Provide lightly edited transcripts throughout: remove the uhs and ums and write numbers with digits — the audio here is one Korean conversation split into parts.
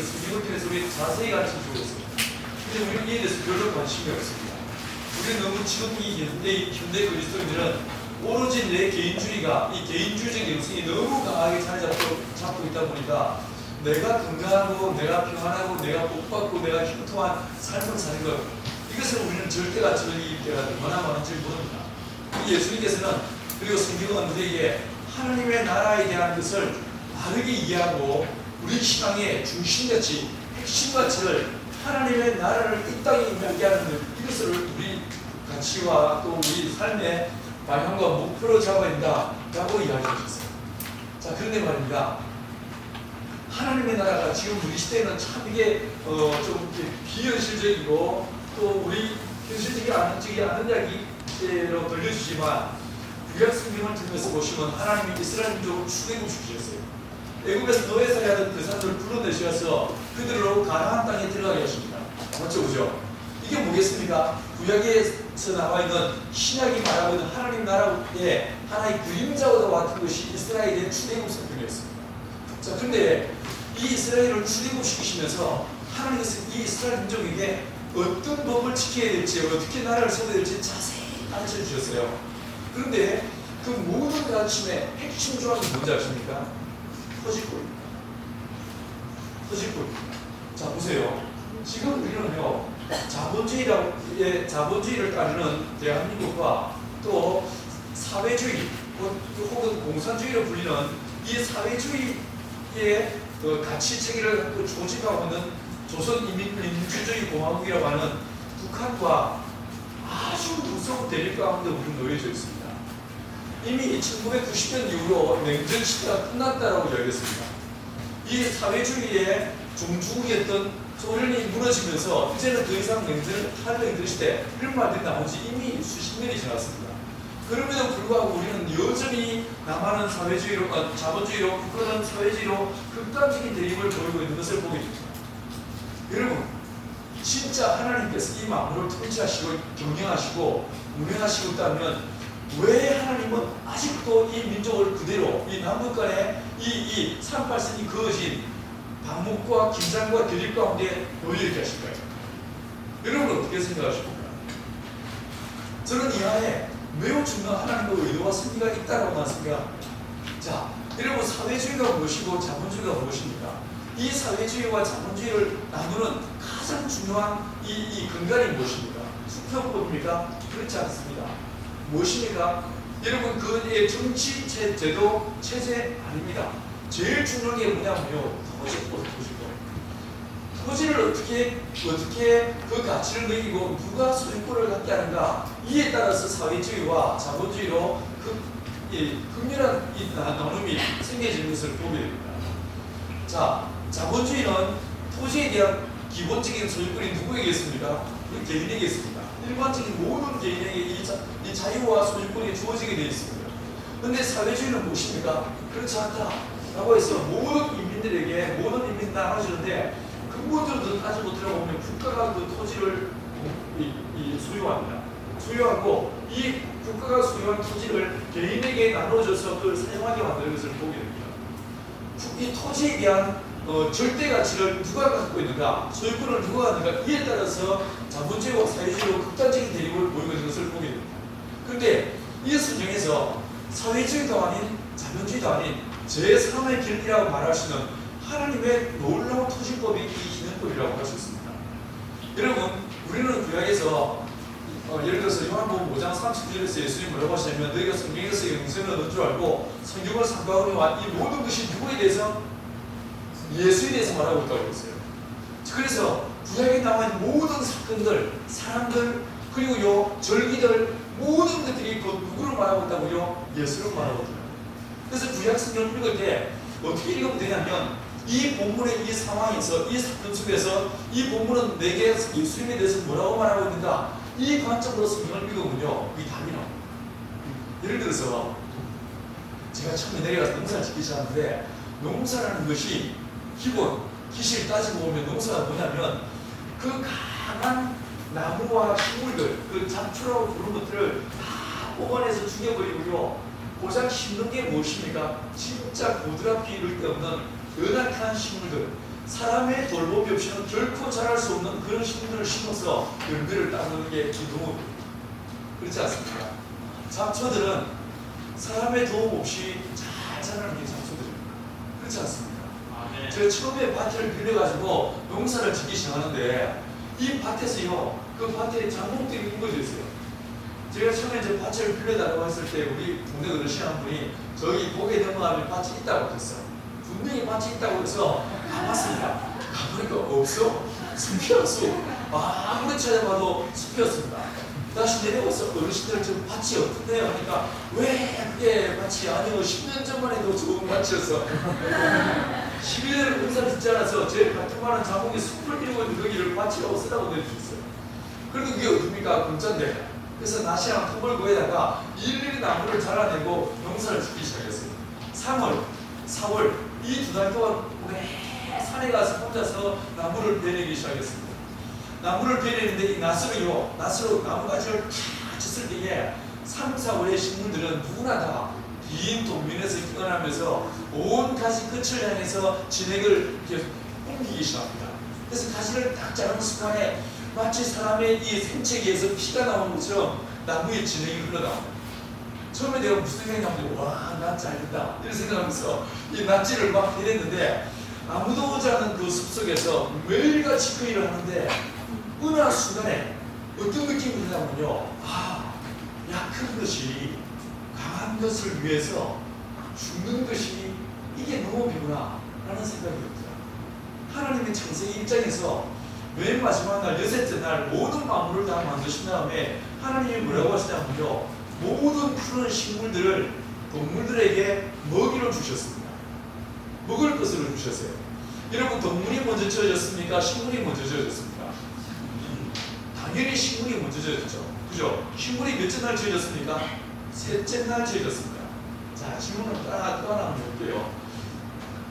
그 성경을 통해서 우리 자세히 가르쳐주고 있습니다. 근데 우리는 이에 대해서 별로 관심이 없습니다. 우리는 너무 지금 이 현대 그리스도인들은 오로지 내 개인주의가, 이 개인주의적 영성이 너무 강하게 자리 잡고 있다 보니까 내가 건강하고 내가 평안하고 내가 복받고 내가 형통한 삶을 사는 것, 이것을 우리는 절대가 즐길 때가 얼마나 많은지 모릅니다. 예수님께서는, 그리고 성경은 우리에게 하나님의 나라에 대한 것을 바르게 이해하고 우리 신앙의 중심같이 핵심가치를 하나님의 나라를 이 땅에 임하게 하는 것, 이것을 우리 가치와 또 우리 삶의 방향과 목표로 잡아야 된다라고 이야기하셨어요. 자, 그런데 말입니다. 하나님의 나라가 지금 우리 시대에는 참 이게 좀 비현실적이고 또 우리 현실적이 않은 이야기로 들려주지만 구약 성경을 통해서 보시면 하나님이 이스라엘 민족을 출애굽시키셨어요. 애굽에서 노예 살이하던 그 사람들을 불러내셔서 그들로 가나안 땅에 들어가게 하십니다. 맞죠, 그죠? 이게 뭐겠습니까? 구약에서 나와 있는 신약이 말하고 있는 하나님 나라의 하나의 그림자와 같은 것이 이스라엘의 출애굽 사건이었습니다. 자, 그런데 이 이스라엘을 출애굽시키시면서 하나님께서 이 이스라엘 민족에게 어떤 법을 지켜야 될지, 어떻게 나라를 세워야 될지 자세히 가르쳐 주셨어요. 그런데 그 모든 가르침의 핵심 조항이 뭔지 아십니까? 토지권입니다. 토지권입니다. 자, 보세요. 지금 우리는요, 자본주의를 따르는 대한민국과 또 사회주의 혹은 공산주의로 불리는 이 사회주의의 가치체계를 갖고 조직하고 있는 조선인민민주주의 공화국이라고 하는 북한과 아주 무서운 대립 가운데 우리는 놓여져 있습니다. 이미 1990년 이후로 냉전 시대가 끝났다라고 이야기했습니다. 이 사회주의의 종주국이었던 소련이 무너지면서 이제는 더 이상 냉전을 할 냉전 시대, 이런 말들이 나오지 이미 수십 년이 지났습니다. 그럼에도 불구하고 우리는 여전히 남한은 사회주의로, 자본주의로, 북한은 사회주의로 극단적인 대립을 보이고 있는 것을 보게 됩니다. 여러분, 진짜 하나님께서 이 만물을 통치하시고 경영하시고 운영하시고 있다면 왜 하나님은 아직도 이 민족을 그대로 이 남북 간의 이 38선이 그어진 방목과 긴장과 대립 가운데 놓여 있게 하실까요? 여러분은 어떻게 생각하십니까? 저는 이 안에 매우 중요한 하나님의 의도와 섭리가 있다고 나는 생각합니다. 자, 여러분, 사회주의가 무엇이고 자본주의가 무엇입니까? 이 사회주의와 자본주의를 나누는 가장 중요한 이 근간이 무엇입니까? 수평법입니까? 그렇지 않습니다. 무엇입니까? 여러분, 그의 정치 제도 체제 아닙니다. 제일 중요한 게 뭐냐면요, 토지법. 토지를 어떻게 그 가치를 매기고 누가 소유권을 갖게 하는가, 이에 따라서 사회주의와 자본주의로 극렬한 나눔이 생겨지는 것을 보게 됩니다. 자, 자본주의는 토지에 대한 기본적인 소유권이 누구에게 있습니까? 우리 개인에게 있습니다. 일반적인 모든 개인에게 이 자유와 소유권이 주어지게 되어 있습니다. 그런데 사회주의는 무엇입니까? 그렇지 않다라고 해서 모든 인민들에게 모든 인민이 나눠지는데 근본적으로 따지고 들어보면 국가가 그 토지를 소유합니다. 소유하고 이 국가가 소유한 토지를 개인에게 나눠줘서 그걸 사용하게 만드는 것을 보게 됩니다. 이 토지에 대한 절대 가치를 누가 갖고 있는가, 소유권을 누가 갖는가, 이에 따라서 자본주의와 사회주의로 극단적인 대립을 보이고 있는 것을 보게 됩니다. 그런데 이 성경에서 사회주의도 아닌 자본주의도 아닌 제3의 길이라고 말할 수 있는 하나님의 놀라운 토지법이 이 희년법이라고 할 수 있습니다. 여러분, 우리는 구약에서 예를 들어서 요한복음 5장 30절에서 예수님이 뭐라고 하시냐면 너희가 성경에서 영생을 얻을 줄 알고 성경을 삼가하거니와 이 모든 것이 누구에 대해서? 예수에 대해서 말하고 있다고 했어요. 그래서 구약에 나와 있는 모든 사건들, 사람들, 그리고 요 절기들, 모든 것들이 그 누구를 말하고 있다고요? 예수를 말하고 있다. 그래서 구약 성경을 읽을 때 어떻게 읽으면 되냐면 이 본문의 이 상황에서, 이 사건 속에서 이 본문은 내게 예수님에 대해서 뭐라고 말하고 있는가, 이 관점으로 성경을 읽으면요, 이 답이 나옵니다. 예를 들어서 제가 처음에 내려가서 농사를 짓기 시작하는데, 농사라는 것이 기본 기실 따지고 보면 농사가 뭐냐면 그 강한 나무와 식물들, 그 잡초라고 부르는 것들을 다 뽑아내서 죽여버리고요, 고작 심는 게 무엇입니까? 진짜 고드랍히 이를 데 없는 연약한 식물들, 사람의 돌봄이 없이는 결코 자랄 수 없는 그런 식물을 심어서 열매를 따는 게 이 농업입니다. 그렇지 않습니까? 잡초들은 사람의 도움 없이 잘 자라는 게 잡초들입니다. 그렇지 않습니까? 제가 처음에 밭을 빌려가지고 농사를 짓기 시작하는데 이 밭에서요, 그 밭에 장목들이 뭉거져 있어요. 제가 처음에 저 밭을 빌려달라고 했을 때 우리 동네 어르신 한 분이 저기 고개 넘어가면 밭이 있다고 했어요. 분명히 밭이 있다고 해서 가봤습니다. 가보니까 없어. 숲이었어. 아무리 찾아봐도 숲이었습니다. 다시 내려가서 어르신들 저 밭이 어떻대요? 하니까 왜 그게 밭이 아니고 10년 전만 해도 좋은 밭이었어. 11년을 공사 짓지 않아서 제 같은 말은 자목이 숲을 이루고 있는 거기를 밭이라고 쓰라고 내주셨어요. 그래도 그게 어딥니까? 공짜인데. 그래서 낫이랑 토벌구에다가 일일이 나무를 잘라내고 농사를 짓기 시작했어요. 3월, 4월 이 2달 동안 매 산에 가서 혼자서 나무를 베내기 시작했습니다. 나무를 베내는데 이 낫으로요, 낫으로 나무가지를 다 쳤을 때에 3, 4월의 식물들은 누구나 다 긴 동면에서 기관하면서 온 가지 끝을 향해서 진액을 이렇게 옮기기 시작합니다. 그래서 가지를 딱 자르는 순간에 마치 사람의 이 생체기에서 피가 나오는 것처럼 나무의 진액이 흘러나옵니다. 처음에 내가 무슨 생각이 나면 와, 낫지 알겠다 이런 생각하면서 이 낫지를 막 해냈는데 아무도 오지 않은 그 숲속에서 매일같이 그 일을 하는데 어느 한 순간에 어떤 느낌이 드냐면요, 아, 약한 것이 강한 것을 위해서 죽는 것이 이게 농업이구나 라는 생각이 듭니다. 하나님의 창세기 1장에서 맨 마지막 날, 여섯째 날 모든 만물을 다 만드신 다음에 하나님이 뭐라고 하시냐면요, 모든 푸른 식물들을 동물들에게 먹이로 주셨습니다. 먹을 것으로 주셨어요. 여러분, 동물이 먼저 지어졌습니까? 식물이 먼저 지어졌습니까? 당연히 식물이 먼저 지어졌죠. 그죠? 식물이 몇째 날 지어졌습니까? 셋째 날 지어졌습니다. 자, 질문을 또 하나 볼게요.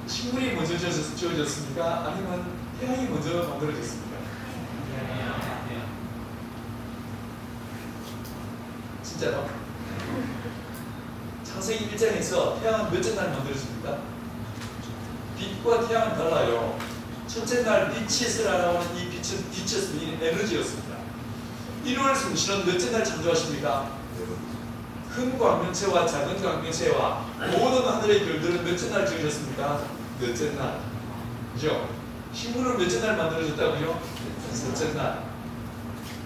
식물이 먼저 지어졌습니까? 아니면 태양이 먼저 만들어졌습니까? 진짜로? 창세기 1장에서 태양은 몇째 날 만들어집니까? 빛과 태양은 달라요. 첫째 날 빛이 나오는 이 빛은 빛이었습니다. 에너지였습니다. 1월 성신은 몇째 날 창조하십니까? 큰 광명체와 작은 광명체와 모든 하늘의 별들은 몇째 날 지으셨습니까? 몇째 날. 그죠? 식물은 몇째 날 만들어졌다고요? 셋째 날.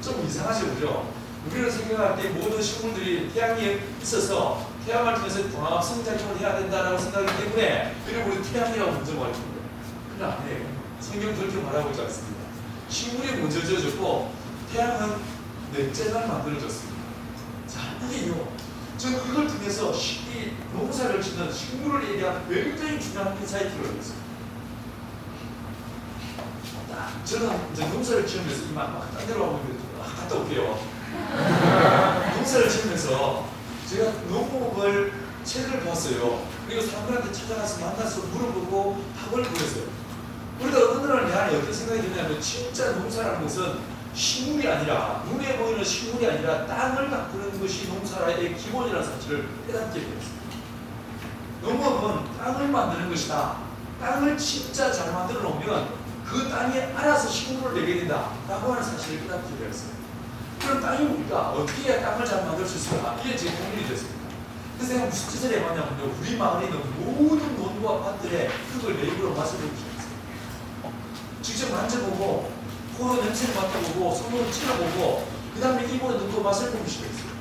좀 이상하죠, 그죠? 우리는 생각할 때 모든 식물들이 태양이 있어서 태양을 통해서 광합 성작용을 해야 된다라고 생각하기 때문에 그리고 우리 태양이라고 먼저 말할 거예요. 그건 아니에요. 성경 그렇게 말하고 있지 않습니다. 식물이 먼저 지어졌고 태양은 넷째 날 만들어졌습니다. 자, 이게요, 저는 이걸 통해서 이 농사를 짓는 식물에 대한 굉장히 중요한 인사이트를 얻었어요. 저는 이제 농사를 지으면서 막 딴 데로 가고 있는데 갔다 올게요. 농사를 지으면서 제가 농업을 책을 봤어요. 그리고 사람들한테 찾아가서 만나서 물어보고 답을 구했어요. 그러다 어느 날 내 안에 어떤 생각이 드냐면 진짜 농사라는 것은 식물이 아니라, 눈에 보이는 식물이 아니라 땅을 가꾸는 것이 농사의 기본이라는 사실을 깨닫게 되었습니다. 농업은 땅을 만드는 것이다. 땅을 진짜 잘 만들어 놓으면 그 땅이 알아서 식물을 내게 된다 라고 하는 사실을 깨닫게 되었어요. 그럼 땅이 뭡니까? 어떻게 해야 땅을 잘 만들 수 있을까? 이게 제 고민이 됐습니다. 그래서 제가 무슨 짓을 해봤냐면요, 우리 마을에 있는 모든 논과 밭들의 흙을 내 입으로 맛을 보기 시작했어요. 직접 만져보고 코로 냄새를 맡아보고 손으로 찔러보고 그 다음에 입으로 넣고 맛을 보기 시작했어요.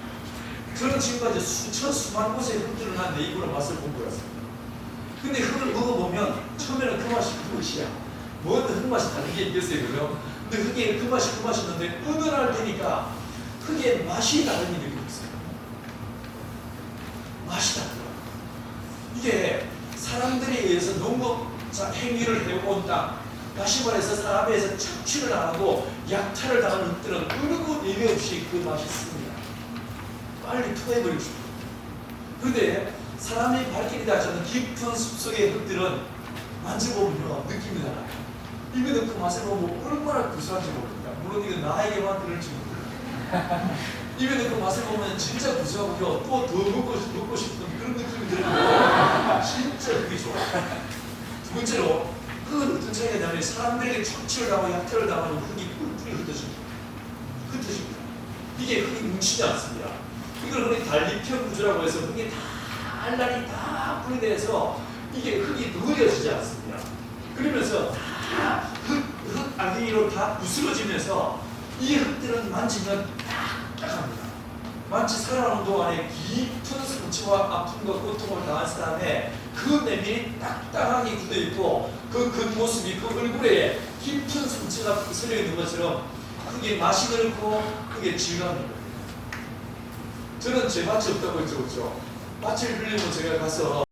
저는 지금까지 수만 곳의 흙들을 난 내 입으로 맛을 본 거였습니다. 근데 흙을 먹어보면 처음에는 그 맛이 그 맛이야. 뭐든 흙맛이 다르게 있겠어요, 그죠? 근데 흙에 그 맛이 있는데 어느 날 되니까 흙의 맛이 다르게 느껴졌어요. 맛이 다르더라고요. 이게 사람들에 의해서 농업 행위를 해온 땅, 다시 말해서 사람에서 착취를 안 하고 약탈을 당하는 흙들은 어느 곳 예외 없이 그 맛이 씁니다. 빨리 토해버리고 싶어요. 그런데 사람이 발길이 닿지 않는 깊은 숲속의 흙들은 만져보면요, 느낌이 달라요. 입에 넣고 맛을 보면 얼마나 구수한지 모릅니다. 물론 이건 나에게만 그럴지 모릅니다. 입에 넣고 맛을 보면 진짜 구수하고요, 또 더 먹고 싶은 그런 느낌이 들어요. 진짜 그게 좋아요. 두 번째로, 그건 어떤 차이가 있냐면 사람들에게 착취를 당하고 약탈을 당하는 흙이 뿔뿔이 흩어집니다. 흩어집니다. 이게 흙이 뭉치지 않습니다. 이걸 흔히 달리편 구조라고 해서 흙이 다 알알이 다 분리돼서 이게 흙이 놓여지지 않습니다. 그러면서 다 흙 아기로 다 부스러지면서 이 흙들은 만지면 딱딱합니다. 마치 살아오는 동안에 깊은 상처와 아픔과 고통을 당한 사람의 그 내면이 딱딱하게 굳어있고 그 겉모습이 그 얼굴에 깊은 상처가 서려 있는 것처럼 그게 맛이 그렇고 그게 질감이 그렇고 저는 제 밭이 없다고 했죠. 그렇죠? 밭을 빌리면 제가 가서